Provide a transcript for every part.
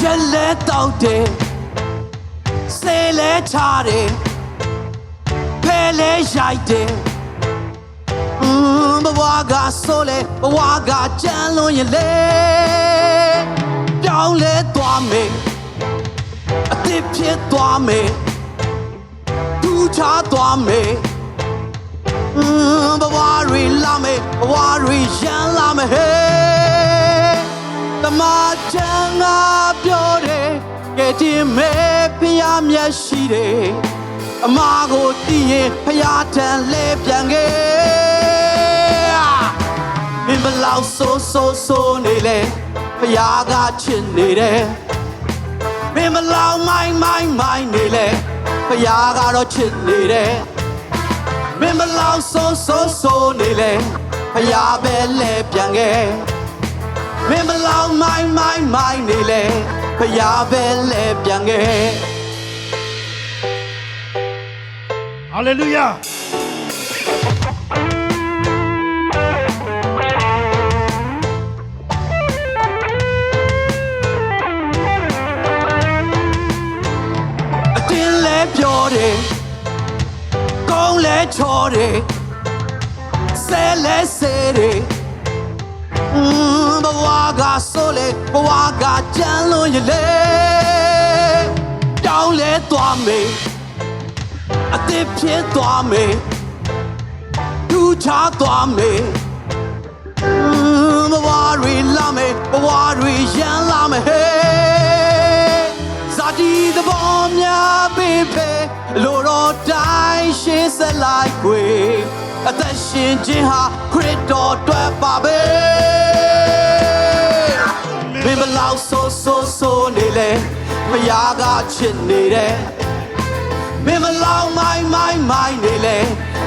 ချက်လဲတောက်တယ်ဆဲလဲချတယ်ဖဲလဲရိုက်တယ်ဘဝကဆိုလေဘဝကကြမ်းလွန်ရင်လေပြောင်းလဲသွားမယ်အသစ်ဖြစ်သွားမယ်သူချသွားမယ်ဘဝရီလာမယ်ဘဝရီရန်လာမယ်ဟဲ့တမချမ်းငါပြောတယ်ကဲတင်မဲ့ဖျားမျက်ရှိတယ်အမကိုတည်ရင်ဖျားထန်လဲပြန်ခဲ့မင်းဘလောက်ဆိုနေလဲဖျားကချစ်နေတယ်မင်းဘလောက်မိုင်းနေလဲဖျားကတော့ချစ်နေတယ်မင်းဘလောက်ဆိုနေလဲဖျားပဲလဲပြန်ခဲ့မင်းဘလောက်မိုင်းနေလဲဖျားပဲလဲပြန်ခဲ့ ဟာလေလုယာအတင်းလဲပြောတယ်ကောင်းလဲချော်တယ်ဆဲလဲဆဲတယ်ဘဝကဆိုလေဘဝကကြမ်းလွန်ရလေတောင်းလဲသွားမယ်အသစ်ဖြစ်သွားမယ်သူချသွားမယ်ဘဝရီလာမယ်ဘဝရီရန်လာမယ်ဟဲ့ဇာတိသဘောများပေးဖဲလိုတော့တိုင်းရှင်းဆက်လိုက်ခွေအသက်ရှင်ခြင်းဟာခရစ်တော်အတွက်ပါပဲမင်းဘလောက်ဆိုနေလဲဘုရားကချစ်နေတယ်မင်းမလောင်မိုင်းနေလဲ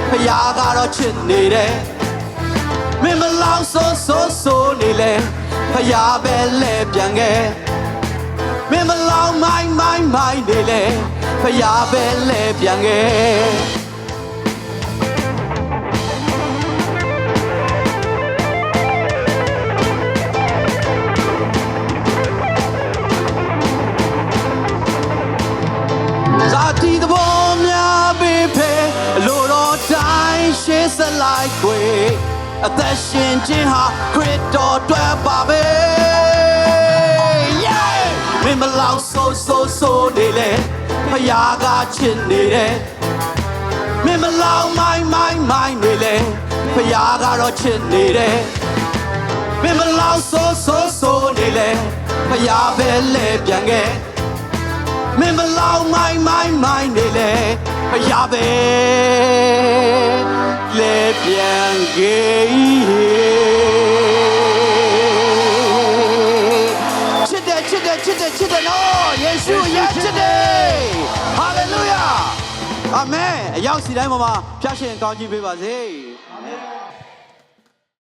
ဖယားကတော့ချစ်နေတယ်မင်းမလောင်ဆိုနေလဲဖယားပဲလဲပြန်ခဲ့မင်းမလောင်မိုင်းနေလဲဖယားပဲလဲပြန်ခဲ့ဇာတိသဘောများပေးဖဲလိုတော့တိုင်းရှင်းစလိုက်ခွေအသက်ရှင်ခြင်းဟာခရစ်တော်အတွက်ပါပဲမင်းမလောက်ဆိုနေလဲဖယားကချစ်နေတယ်မင်းမလောက်မိုင်းနေလဲဖယားကတော့ချစ်နေတယ်မင်းမလောက်ဆိုနေလဲဖယားပဲလဲပြန်ခဲ့မင်းမလောင်မိုင်းနေလဲဖယားပဲလဲပြန်ခဲ့ချစ်တယ်နော်ယေရှုရဲ့ချစ်တယ်ဟာလေလုယာအာမင်အရောက်စီတိုင်းမှာဖျားရှင်ကောင်းကြီးပေးပါစေအာမင်